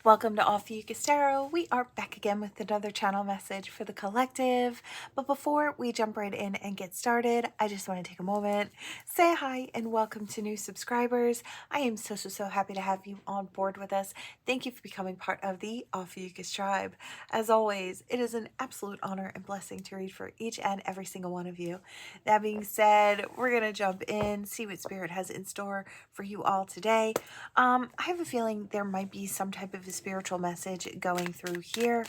Welcome to Ophiuchus Tarot. We are back again with another channel message for the collective. But before we jump right in and get started, I just want to take a moment, say hi, and welcome to new subscribers. I am so happy to have you on board with us. Thank you for becoming part of the Ophiuchus tribe. As always, it is an absolute honor and blessing to read for each and every single one of you. That being said, we're going to jump in, see what Spirit has in store for you all today. I have a feeling there might be some type of a spiritual message going through here,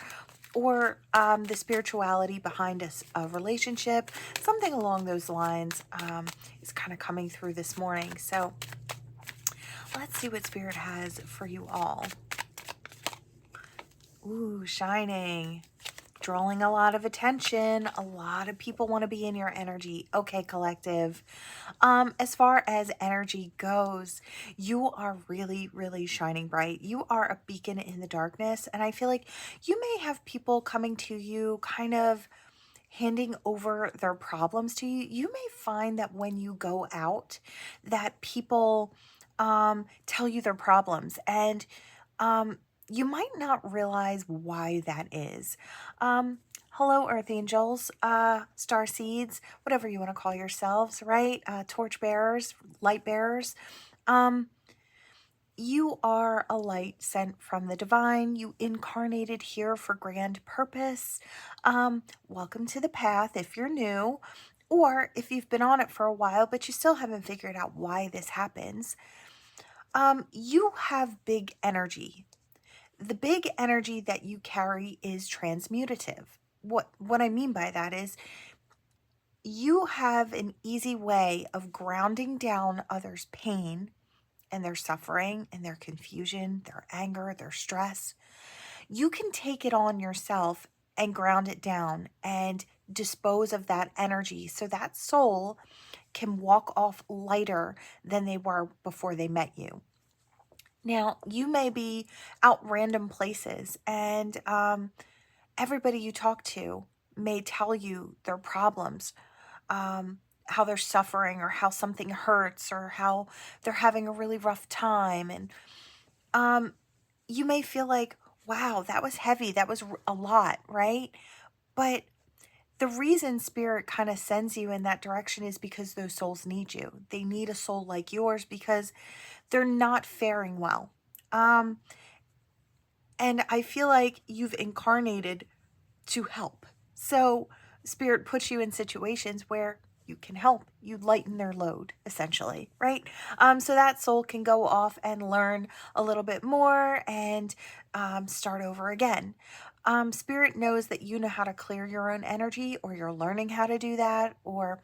or the spirituality behind a relationship, something along those lines is kind of coming through this morning. So let's see what Spirit has for you all. Ooh, shining. Drawing a lot of attention. A lot of people want to be in your energy. Okay, collective. As far as energy goes, you are really shining bright. You are a beacon in the darkness. And I feel like you may have people coming to you kind of handing over their problems to you. You may find that when you go out that people tell you their problems, and you might not realize why that is. Hello, Earth Angels, star seeds, whatever you want to call yourselves, right? Torch bearers, light bearers. You are a light sent from the divine. You incarnated here for grand purpose. Welcome to the path if you're new, or if you've been on it for a while, but you still haven't figured out why this happens. You have big energy. The big energy that you carry is transmutative. What I mean by that is you have an easy way of grounding down others' pain and their suffering and their confusion, their anger, their stress. You can take it on yourself and ground it down and dispose of that energy so that soul can walk off lighter than they were before they met you. Now, you may be out random places, and everybody you talk to may tell you their problems, how they're suffering, or how something hurts, or how they're having a really rough time. And you may feel like, wow, that was heavy. That was a lot, right? But the reason Spirit kind of sends you in that direction is because those souls need you. They need a soul like yours because they're not faring well. And I feel like you've incarnated to help. So Spirit puts you in situations where you can help. You lighten their load, essentially, right? So that soul can go off and learn a little bit more and start over again. Spirit knows that you know how to clear your own energy, or you're learning how to do that, or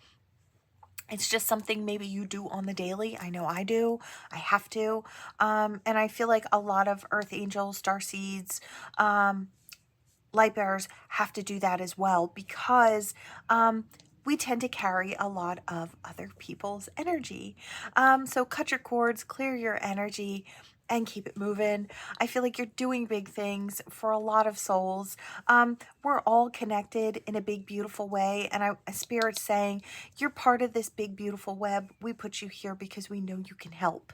it's just something maybe you do on the daily. I know I do. I have to. And I feel like a lot of earth angels, star seeds, light bearers have to do that as well, because we tend to carry a lot of other people's energy. So cut your cords, clear your energy, and keep it moving. I feel like you're doing big things for a lot of souls. We're all connected in a big, beautiful way. And a Spirit's saying, you're part of this big, beautiful web. We put you here because we know you can help.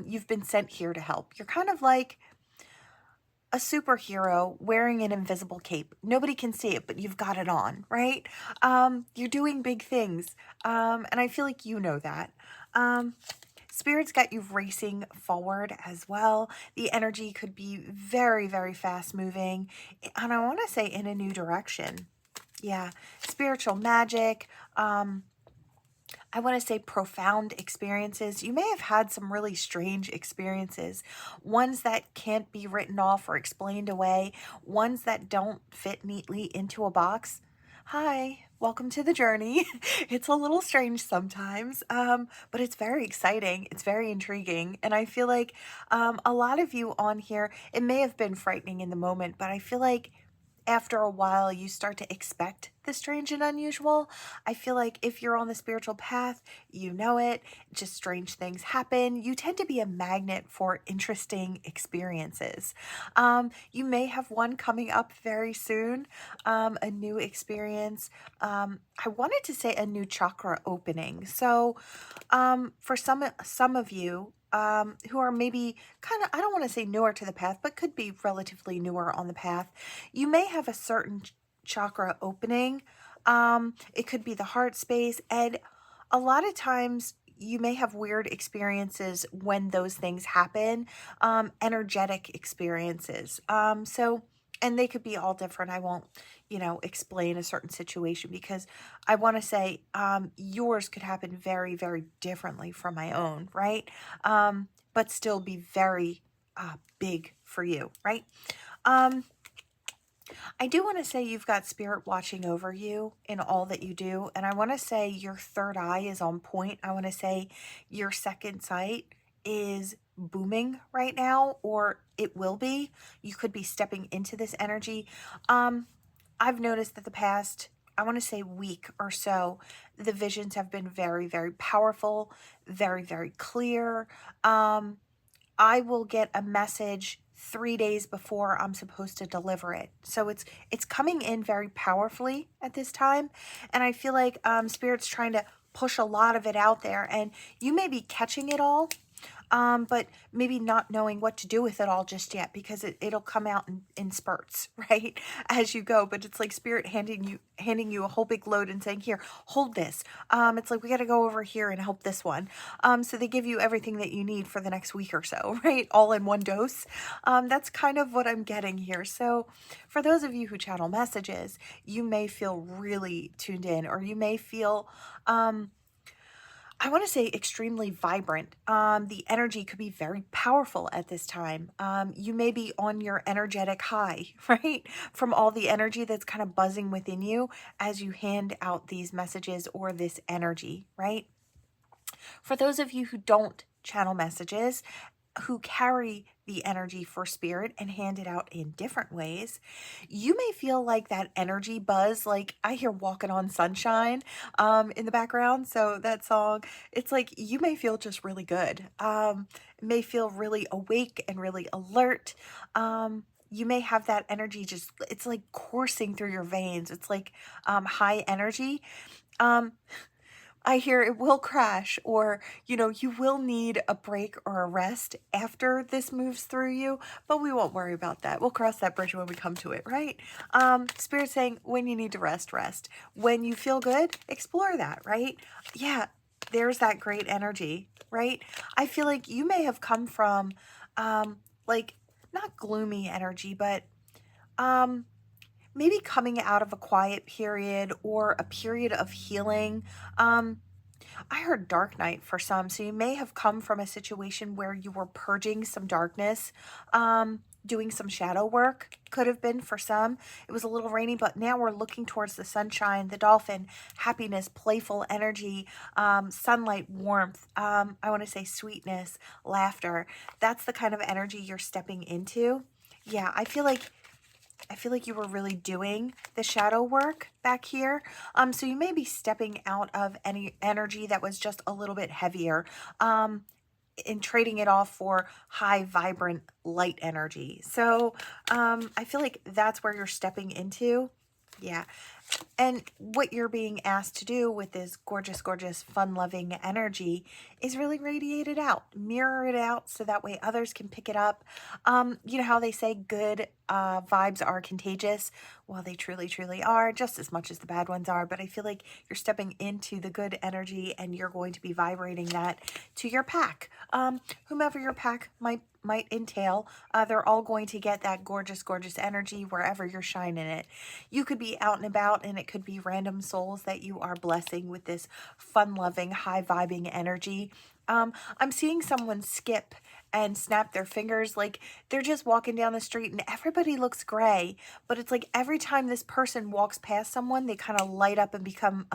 You've been sent here to help. You're kind of like a superhero wearing an invisible cape. Nobody can see it, but you've got it on, right? You're doing big things. And I feel like you know that. Spirit's got you racing forward as well. The energy could be very fast moving. And I want to say in a new direction. Yeah. Spiritual magic. I want to say profound experiences. You may have had some really strange experiences, ones that can't be written off or explained away, ones that don't fit neatly into a box. Hi, welcome to the journey. It's a little strange sometimes, but it's very exciting. It's very intriguing. And I feel like a lot of you on here, it may have been frightening in the moment, but I feel like after a while you start to expect the strange and unusual. I feel like if you're on the spiritual path, you know it, just strange things happen. You tend to be a magnet for interesting experiences. You may have one coming up very soon, a new experience. I wanted to say a new chakra opening. So for some of you, who are maybe kind of, I don't want to say newer to the path, but could be relatively newer on the path. You may have a certain chakra opening. It could be the heart space, and a lot of times you may have weird experiences when those things happen, energetic experiences. And they could be all different. I won't, explain a certain situation because I want to say yours could happen very, very differently from my own, right? But still be very big for you, right? I do want to say you've got spirit watching over you in all that you do. And I want to say your third eye is on point. I want to say your second sight is booming right now, or it will be. You could be stepping into this energy. I've noticed that the past, I want to say week or so, the visions have been very, very powerful, very, very clear. I will get a message 3 days before I'm supposed to deliver it. So it's coming in very powerfully at this time. And I feel like Spirit's trying to push a lot of it out there. And you may be catching it all, but maybe not knowing what to do with it all just yet, because it'll come out in spurts, right, as you go. But it's like Spirit handing you a whole big load and saying, here, hold this. It's like, we got to go over here and help this one. So they give you everything that you need for the next week or so, right, all in one dose. That's kind of what I'm getting here. So for those of you who channel messages, you may feel really tuned in, or you may feel I want to say extremely vibrant. The energy could be very powerful at this time. You may be on your energetic high, right? From all the energy that's kind of buzzing within you as you hand out these messages or this energy, right? For those of you who don't channel messages, who carry the energy for Spirit and hand it out in different ways, you may feel like that energy buzz. Like I hear Walking on Sunshine in the background. So that song, it's like you may feel just really good. May feel really awake and really alert. You may have that energy just, it's like coursing through your veins. It's like high energy. I hear it will crash, or, you will need a break or a rest after this moves through you, but we won't worry about that. We'll cross that bridge when we come to it, right? Spirit saying when you need to rest, rest. When you feel good, explore that, right? Yeah, there's that great energy, right? I feel like you may have come from, like, not gloomy energy, but, maybe coming out of a quiet period or a period of healing. I heard dark night for some. So you may have come from a situation where you were purging some darkness, doing some shadow work, could have been for some. It was a little rainy, but now we're looking towards the sunshine, the dolphin, happiness, playful energy, sunlight, warmth. I want to say sweetness, laughter. That's the kind of energy you're stepping into. Yeah, I feel like you were really doing the shadow work back here. So you may be stepping out of any energy that was just a little bit heavier, and trading it off for high, vibrant, light energy. So I feel like that's where you're stepping into. Yeah. And what you're being asked to do with this gorgeous, gorgeous, fun-loving energy is really radiate it out, mirror it out, so that way others can pick it up. You know how they say good vibes are contagious? Well, they truly, truly are, just as much as the bad ones are. But I feel like you're stepping into the good energy, and you're going to be vibrating that to your pack. Whomever your pack might entail, they're all going to get that gorgeous, gorgeous energy wherever you're shining it. You could be out and about, and it could be random souls that you are blessing with this fun-loving, high-vibing energy. I'm seeing someone skip and snap their fingers, like they're just walking down the street and everybody looks gray, but it's like every time this person walks past someone, they kind of light up and become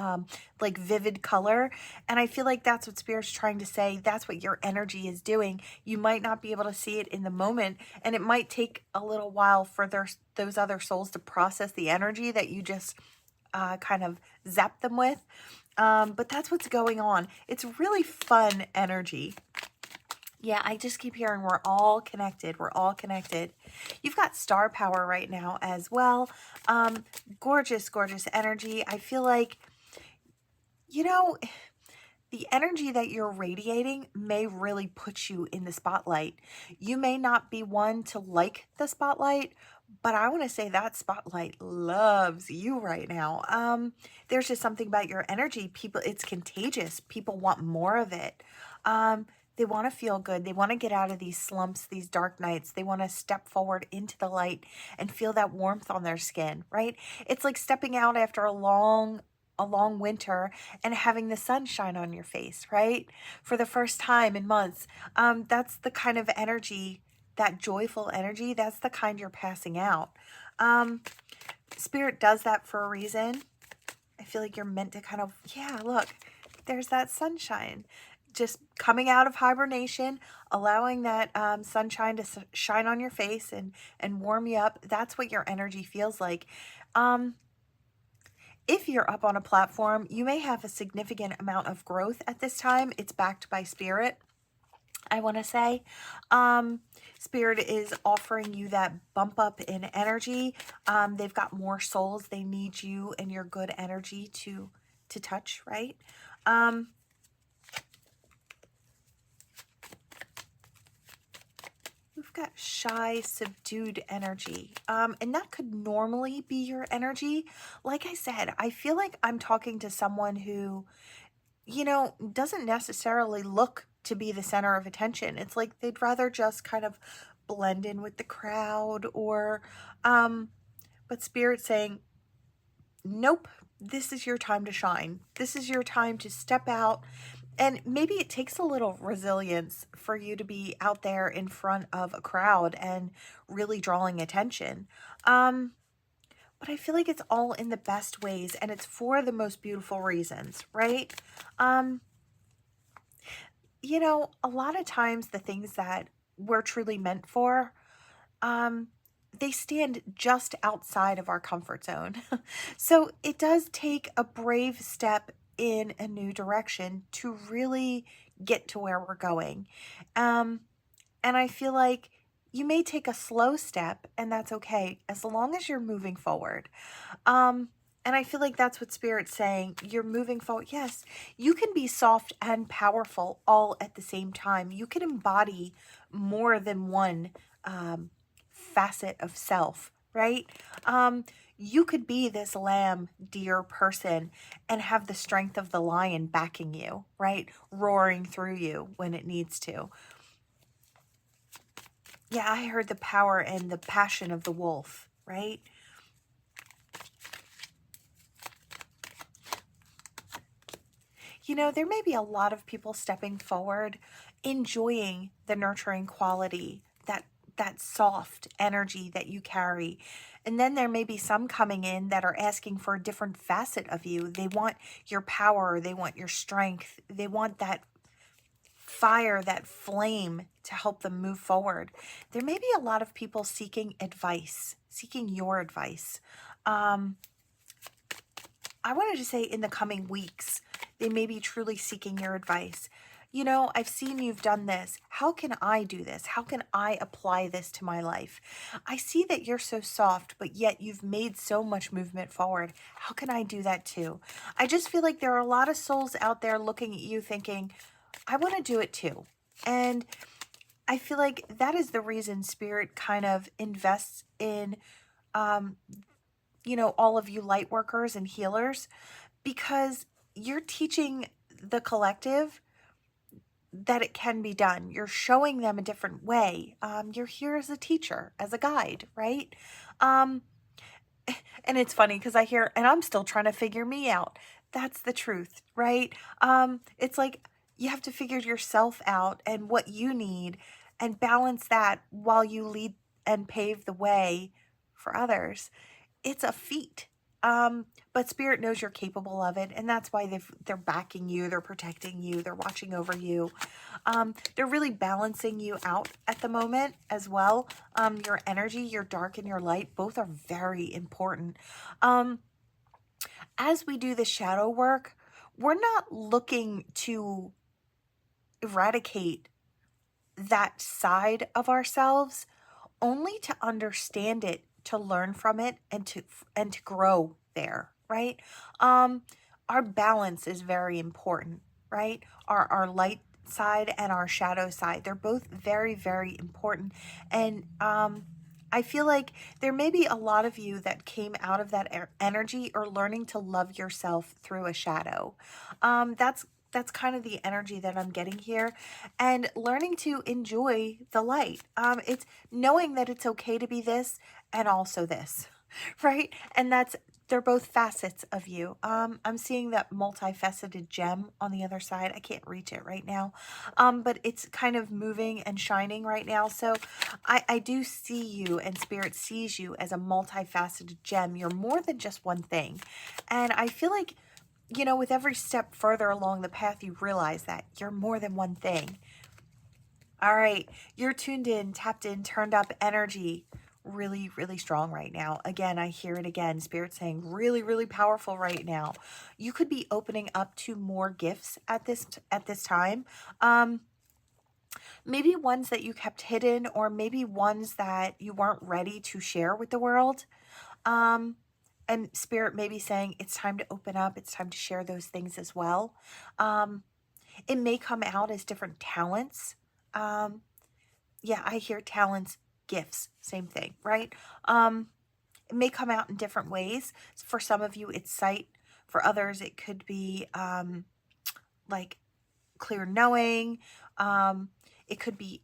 like vivid color. And I feel like that's what Spirit's trying to say. That's what your energy is doing. You might not be able to see it in the moment, and it might take a little while for those other souls to process the energy that you just kind of zap them with. But that's what's going on. It's really fun energy. Yeah, I just keep hearing we're all connected. We're all connected. You've got star power right now as well. Gorgeous, gorgeous energy. I feel like, you know, the energy that you're radiating may really put you in the spotlight. You may not be one to like the spotlight, but I want to say that spotlight loves you right now. There's just something about your energy. People, it's contagious. People want more of it. Um, they want to feel good. They want to get out of these slumps, these dark nights. They want to step forward into the light and feel that warmth on their skin, right? It's like stepping out after a long winter and having the sun shine on your face, right? For the first time in months. That's the kind of energy, that joyful energy, that's the kind you're passing out. Um, Spirit does that for a reason. I feel like you're meant to kind of, yeah, look, there's that sunshine. Just coming out of hibernation, allowing that sunshine to shine on your face and warm you up. That's what your energy feels like. Um, if you're up on a platform, you may have a significant amount of growth at this time. It's backed by Spirit, I want to say. Um, Spirit is offering you that bump up in energy. They've got more souls. They need you and your good energy to touch, right? Um, We've got shy, subdued energy. And that could normally be your energy. Like I said, I feel like I'm talking to someone who, doesn't necessarily look to be the center of attention. It's like they'd rather just kind of blend in with the crowd um, but Spirit saying, nope, this is your time to shine. This is your time to step out. And maybe it takes a little resilience for you to be out there in front of a crowd and really drawing attention. Um, but I feel like it's all in the best ways and it's for the most beautiful reasons, right? Um, a lot of times the things that we're truly meant for, um, they stand just outside of our comfort zone. So it does take a brave step in a new direction to really get to where we're going. Um, and I feel like you may take a slow step, and that's okay as long as you're moving forward. Um, and I feel like that's what Spirit's saying. You're moving forward. Yes, you can be soft and powerful all at the same time. You can embody more than one facet of self, right? You could be this lamb, deer person and have the strength of the lion backing you, right? Roaring through you when it needs to. Yeah, I heard the power and the passion of the wolf, right? There may be a lot of people stepping forward, enjoying the nurturing quality, that soft energy that you carry. And then there may be some coming in that are asking for a different facet of you. They want your power, they want your strength, they want that fire, that flame to help them move forward. There may be a lot of people seeking advice, seeking your advice. Um, I wanted to say in the coming weeks, they may be truly seeking your advice. I've seen you've done this. How can I do this? How can I apply this to my life? I see that you're so soft, but yet you've made so much movement forward. How can I do that too? I just feel like there are a lot of souls out there looking at you thinking, I want to do it too. And I feel like that is the reason Spirit kind of invests in um, all of you light workers and healers, because you're teaching the collective that it can be done. You're showing them a different way. You're here as a teacher, as a guide, right? Um, and it's funny because I hear, and I'm still trying to figure me out. That's the truth, right? It's like you have to figure yourself out and what you need and balance that while you lead and pave the way for others. It's a feat. But Spirit knows you're capable of it, and that's why they're backing you, they're protecting you, they're watching over you. They're really balancing you out at the moment as well. Your energy, your dark and your light, both are very important. As we do the shadow work, we're not looking to eradicate that side of ourselves, only to understand it, to learn from it, and to grow there, right? Our balance is very important. right? Our light side and our shadow side. They're both very, very important. And I feel like there may be a lot of you that came out of that energy or learning to love yourself through a shadow. That's kind of the energy that I'm getting here, and learning to enjoy the light. It's knowing that it's okay to be this and also this, right? And they're both facets of you. I'm seeing that multifaceted gem on the other side. I can't reach it right now, but it's kind of moving and shining right now. So I do see you, and Spirit sees you as a multifaceted gem. You're more than just one thing. And I feel like, you know, with every step further along the path, you realize that you're more than one thing. All right, you're tuned in, tapped in, turned up energy. Really, really strong right now. Again, I hear it again. Spirit saying really, really powerful right now. You could be opening up to more gifts at this time. Maybe ones that you kept hidden, or maybe ones that you weren't ready to share with the world. And Spirit may be saying it's time to open up. It's time to share those things as well. It may come out as different talents. Yeah, I hear talents, gifts, same thing, right? It may come out in different ways. For some of you, it's sight. For others, it could be like clear knowing. It could be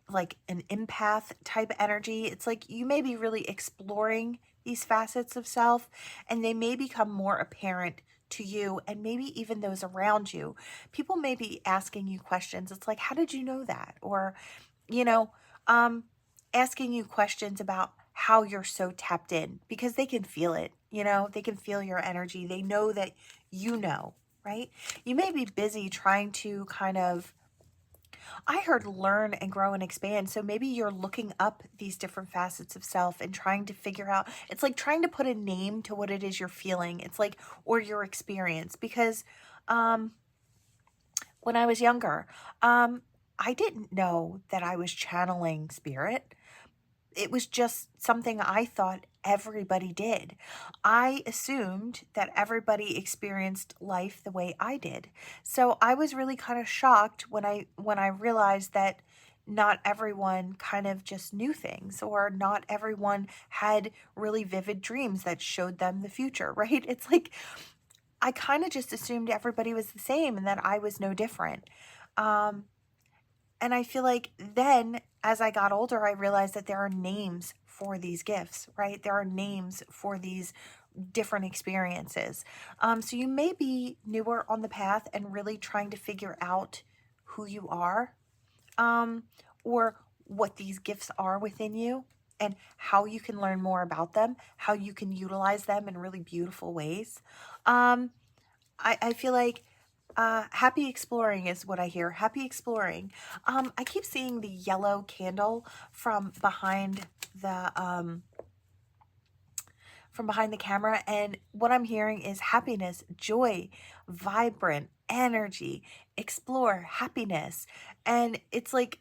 like an empath type energy. It's like you may be really exploring these facets of self, and they may become more apparent to you and maybe even those around you. People may be asking you questions. It's like, how did you know that? Or, you know, asking you questions about how you're so tapped in, because they can feel it. You know, they can feel your energy. They know that you know, right? You may be busy trying to kind of, I heard learn and grow and expand. So maybe you're looking up these different facets of self and trying to figure out, it's like trying to put a name to what it is you're feeling. It's like, or your experience. Because when I was younger, I didn't know that I was channeling spirit. It was just something I thought everybody did. I assumed that everybody experienced life the way I did. So I was really kind of shocked when I realized that not everyone kind of just knew things, or not everyone had really vivid dreams that showed them the future, right? It's like I kind of just assumed everybody was the same and that I was no different. Um, and I feel like then as I got older, I realized that there are names for these gifts, right? There are names for these different experiences. So you may be newer on the path and really trying to figure out who you are, or what these gifts are within you, and how you can learn more about them, how you can utilize them in really beautiful ways. Um, I feel like happy exploring is what I hear. Happy exploring. I keep seeing the yellow candle from behind the camera, and what I'm hearing is happiness, joy, vibrant energy, explore, happiness. And it's like,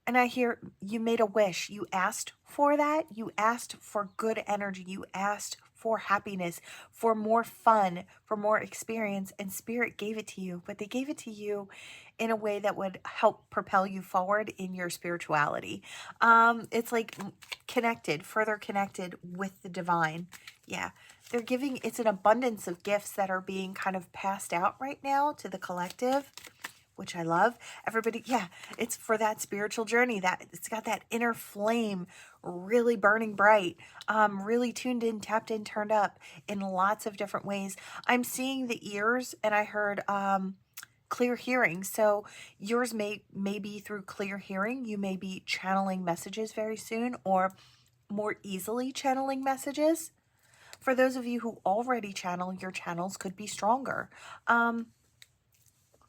and I hear you made a wish. You asked for that. You asked for good energy. You asked for happiness, for more fun, for more experience, and Spirit gave it to you. But they gave it to you in a way that would help propel you forward in your spirituality. It's like connected, further connected with the divine. Yeah. They're giving, it's an abundance of gifts that are being kind of passed out right now to the collective, which I love. Everybody, yeah, it's for that spiritual journey, that it's got that inner flame really burning bright, really tuned in, tapped in, turned up in lots of different ways. I'm seeing the ears, and I heard clear hearing. So yours may be through clear hearing. You may be channeling messages very soon, or more easily channeling messages. For those of you who already channel, your channels could be stronger.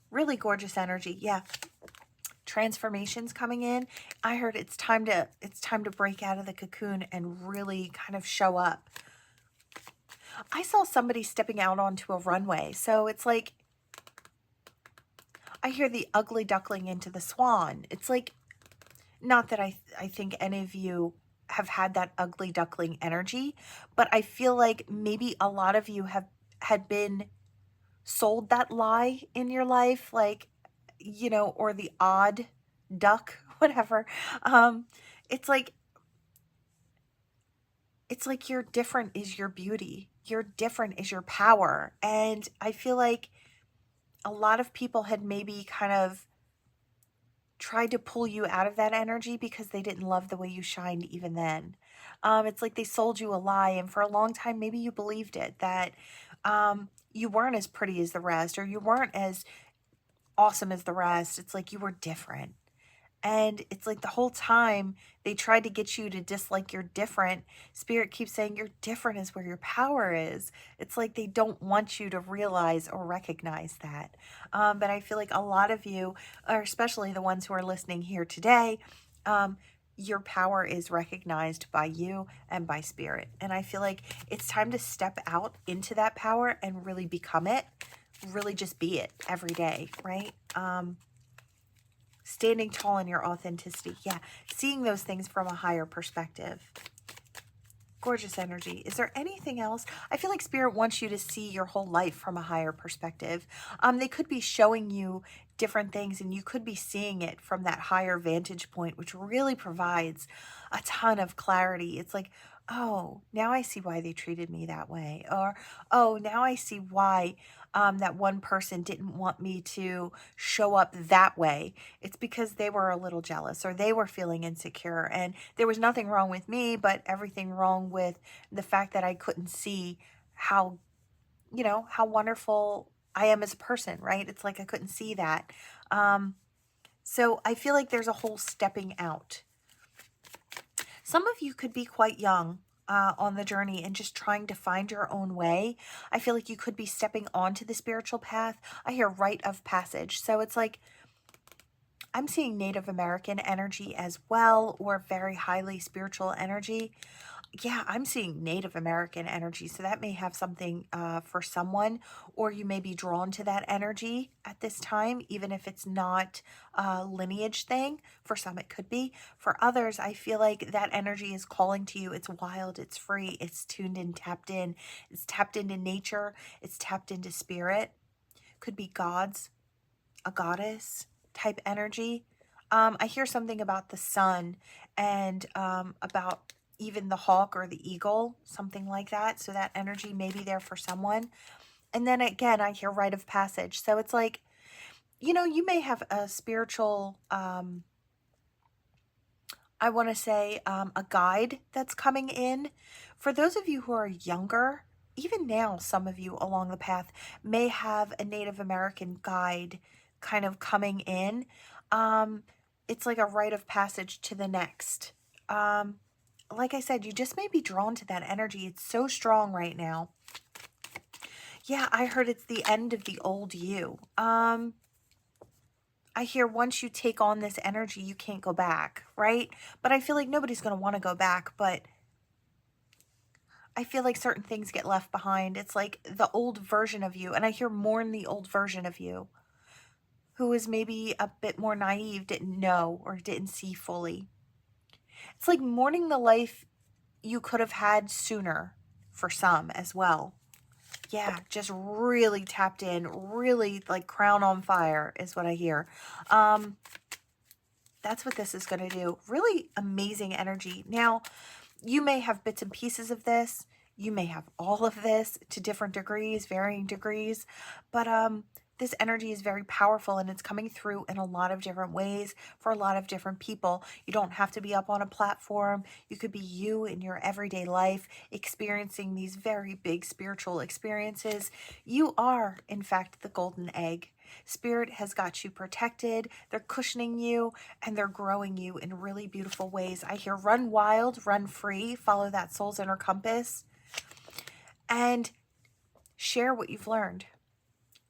Really gorgeous energy. Yeah. Transformations coming in. I heard it's time to break out of the cocoon and really kind of show up. I saw somebody stepping out onto a runway. So it's like, I hear the ugly duckling into the swan. It's like, not that I think any of you have had that ugly duckling energy, but I feel like maybe a lot of you had been sold that lie in your life, like, you know, or the odd duck, whatever. Um, it's like, it's like you're different is your beauty. You're different is your power. And I feel like a lot of people had maybe kind of tried to pull you out of that energy because they didn't love the way you shined even then. It's like they sold you a lie, and for a long time, maybe you believed it, that you weren't as pretty as the rest, or you weren't as awesome as the rest. It's like you were different. And it's like the whole time they tried to get you to dislike you're different. Spirit keeps saying you're different is where your power is. It's like they don't want you to realize or recognize that. But I feel like a lot of you, or especially the ones who are listening here today, um, your power is recognized by you and by Spirit. And I feel like it's time to step out into that power and really become it. Really just be it every day, right? Standing tall in your authenticity. Yeah. Seeing those things from a higher perspective. Gorgeous energy. Is there anything else? I feel like Spirit wants you to see your whole life from a higher perspective. They could be showing you different things, and you could be seeing it from that higher vantage point, which really provides a ton of clarity. It's like, oh, now I see why they treated me that way. Or, oh, now I see why that one person didn't want me to show up that way. It's because they were a little jealous, or they were feeling insecure, and there was nothing wrong with me, but everything wrong with the fact that I couldn't see how, you know, how wonderful I am as a person, right? It's like I couldn't see that. So I feel like there's a whole stepping out. Some of you could be quite young on the journey and just trying to find your own way. I feel like you could be stepping onto the spiritual path. I hear rite of passage. So it's like, I'm seeing Native American energy as well, or very highly spiritual energy. Yeah, I'm seeing Native American energy. So that may have something for someone, or you may be drawn to that energy at this time, even if it's not a lineage thing. For some, it could be. For others, I feel like that energy is calling to you. It's wild, it's free, it's tuned in, tapped in. It's tapped into nature, it's tapped into spirit. Could be gods, a goddess type energy. I hear something about the sun, and about even the hawk or the eagle, something like that. So that energy may be there for someone. And then again, I hear rite of passage. So it's like, you know, you may have a spiritual, I want to say, a guide that's coming in. For those of you who are younger, even now, some of you along the path may have a Native American guide kind of coming in. It's like a rite of passage to the next. Like I said, you just may be drawn to that energy. It's so strong right now. Yeah, I heard it's the end of the old you. I hear once you take on this energy, you can't go back, right? But I feel like nobody's going to want to go back, but I feel like certain things get left behind. It's like the old version of you, and I hear mourn the old version of you, who was maybe a bit more naive, didn't know, or didn't see fully. It's like mourning the life you could have had sooner for some as well. Yeah, just really tapped in, really like crown on fire is what I hear. That's what this is going to do. Really amazing energy. Now, you may have bits and pieces of this. You may have all of this to different degrees, varying degrees. But this energy is very powerful, and it's coming through in a lot of different ways for a lot of different people. You don't have to be up on a platform. You could be you in your everyday life experiencing these very big spiritual experiences. You are, in fact, the golden egg. Spirit has got you protected. They're cushioning you, and they're growing you in really beautiful ways. I hear run wild, run free, follow that soul's inner compass, and share what you've learned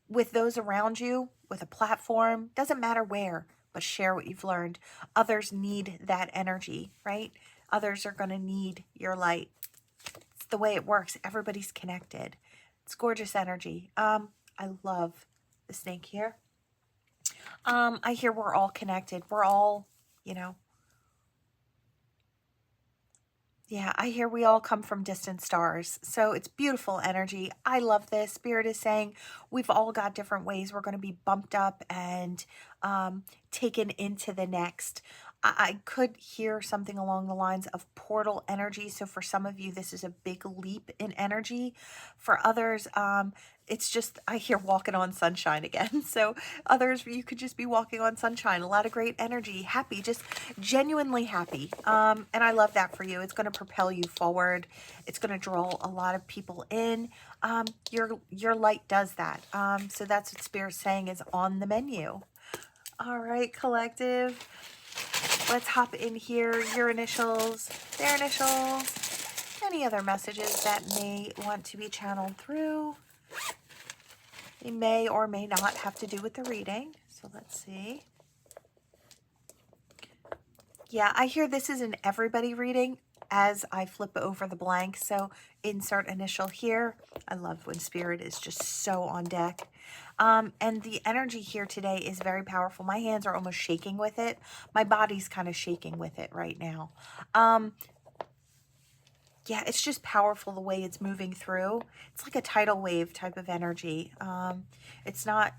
with those around you, with a platform. Doesn't matter where, but share what you've learned. Others need that energy, right? Others are going to need your light. It's the way it works. Everybody's connected. It's gorgeous energy. I love the snake here. I hear we're all connected. We're all, you know, Yeah, I hear we all come from distant stars. So it's beautiful energy. I love this. Spirit is saying we've all got different ways we're going to be bumped up and taken into the next. I could hear something along the lines of portal energy. So for some of you, this is a big leap in energy. For others, it's just, I hear walking on sunshine again. So others, you could just be walking on sunshine. A lot of great energy, happy, just genuinely happy. And I love that for you. It's going to propel you forward. It's going to draw a lot of people in. Your light does that. So that's what Spirit's saying is on the menu. All right, collective. Let's hop in here. Your initials, their initials, any other messages that may want to be channeled through. They may or may not have to do with the reading. So let's see. Yeah, I hear this is an everybody reading as I flip over the blank. So insert initial here. I love when Spirit is just so on deck. And the energy here today is very powerful. My hands are almost shaking with it. My body's kind of shaking with it right now. Yeah, it's just powerful the way it's moving through. It's like a tidal wave type of energy. It's not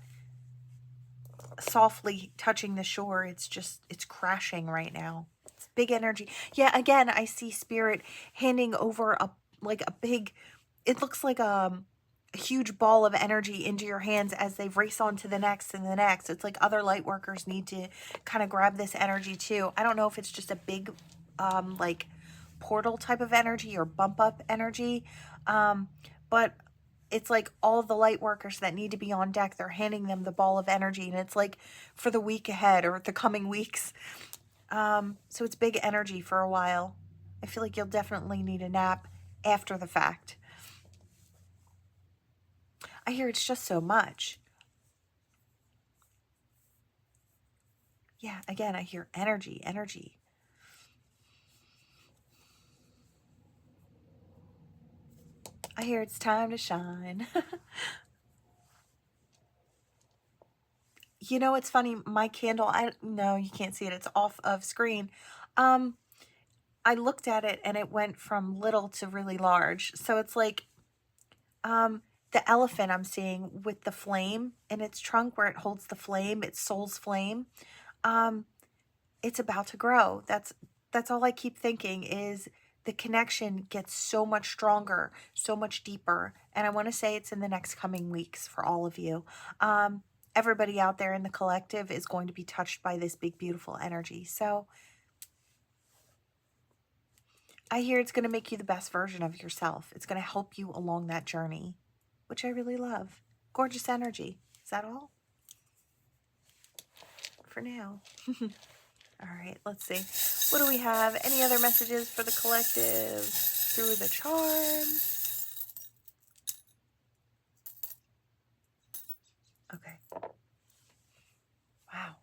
softly touching the shore. It's crashing right now. It's big energy. Yeah, again, I see Spirit handing over a big, it looks like a huge ball of energy into your hands as they race on to the next and the next. It's like other light workers need to kind of grab this energy too. I don't know if it's just a big like portal type of energy or bump up energy, but it's like all the light workers that need to be on deck, they're handing them the ball of energy, and it's like for the week ahead or the coming weeks. So it's big energy for a while. I feel like you'll definitely need a nap after the fact. I hear it's just so much. Yeah, again, I hear energy, energy. I hear it's time to shine. You know, it's funny, my candle, no, you can't see it. It's off of screen. I looked at it and it went from little to really large. So it's like the elephant I'm seeing with the flame in its trunk where it holds the flame, its soul's flame. It's about to grow. That's all I keep thinking is the connection gets so much stronger, so much deeper. And I want to say it's in the next coming weeks for all of you. Everybody out there in the collective is going to be touched by this big, beautiful energy. So I hear it's going to make you the best version of yourself. It's going to help you along that journey, which I really love. Gorgeous energy. Is that all? For now. All right, let's see. What do we have? Any other messages for the collective through the charm? Okay. Wow.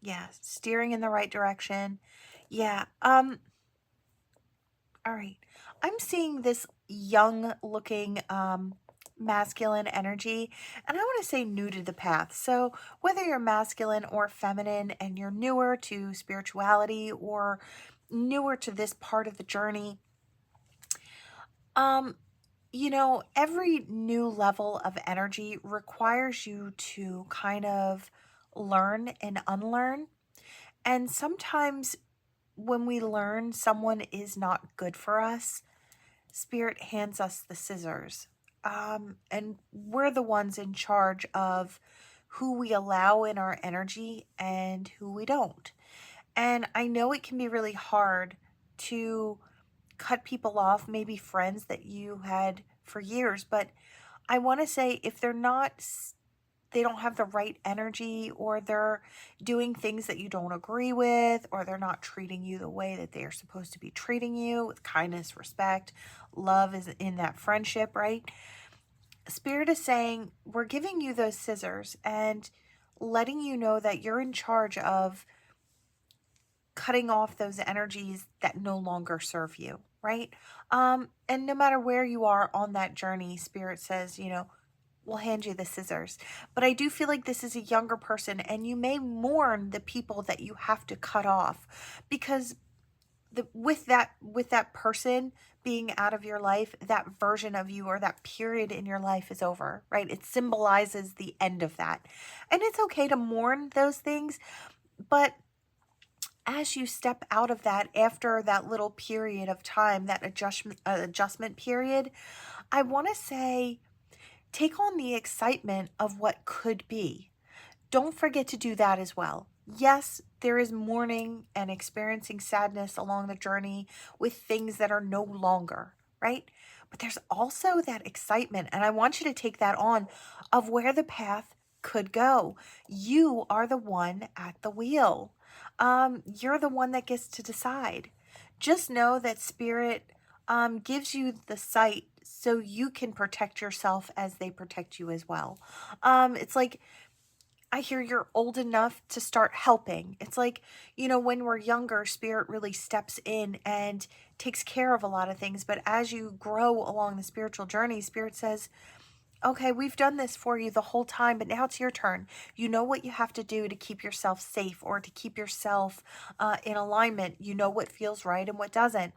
Yeah, steering in the right direction. Yeah. All right. I'm seeing this young looking masculine energy, and I want to say new to the path. So whether you're masculine or feminine and you're newer to spirituality or newer to this part of the journey, you know, every new level of energy requires you to kind of learn and unlearn. And sometimes when we learn someone is not good for us, Spirit hands us the scissors. And we're the ones in charge of who we allow in our energy and who we don't. And I know it can be really hard to cut people off, maybe friends that you had for years, but I want to say if they don't have the right energy, or they're doing things that you don't agree with, or they're not treating you the way that they are supposed to be treating you with kindness, respect, love is in that friendship, right? Spirit is saying, we're giving you those scissors and letting you know that you're in charge of cutting off those energies that no longer serve you, right? And no matter where you are on that journey, Spirit says, you know, we'll hand you the scissors. But I do feel like this is a younger person, and you may mourn the people that you have to cut off, because with that person being out of your life, that version of you or that period in your life is over, right? It symbolizes the end of that. And it's okay to mourn those things, but as you step out of that after that little period of time, that adjustment period, I want to say take on the excitement of what could be. Don't forget to do that as well. Yes, there is mourning and experiencing sadness along the journey with things that are no longer, right? But there's also that excitement, and I want you to take that on of where the path could go. You are the one at the wheel. You're the one that gets to decide. Just know that Spirit gives you the sight so you can protect yourself as they protect you as well. It's like, I hear you're old enough to start helping. It's like, when we're younger, Spirit really steps in and takes care of a lot of things. But as you grow along the spiritual journey, Spirit says, okay, we've done this for you the whole time, but now it's your turn. You know what you have to do to keep yourself safe or to keep yourself in alignment. You know what feels right and what doesn't.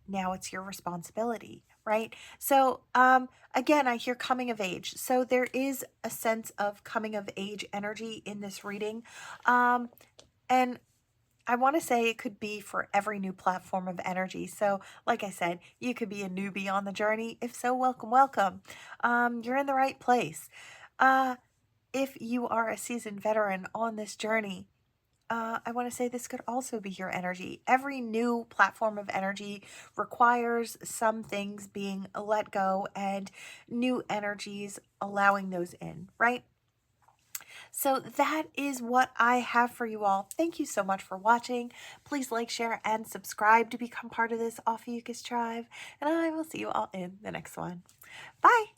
Now it's your responsibility, right? So again, I hear coming of age. So there is a sense of coming of age energy in this reading. And I want to say it could be for every new platform of energy. So like I said, you could be a newbie on the journey. If so, welcome, welcome. You're in the right place. If you are a seasoned veteran on this journey, I want to say this could also be your energy. Every new platform of energy requires some things being let go and new energies allowing those in, right? So that is what I have for you all. Thank you so much for watching. Please like, share, and subscribe to become part of this Ophiuchus tribe. And I will see you all in the next one. Bye.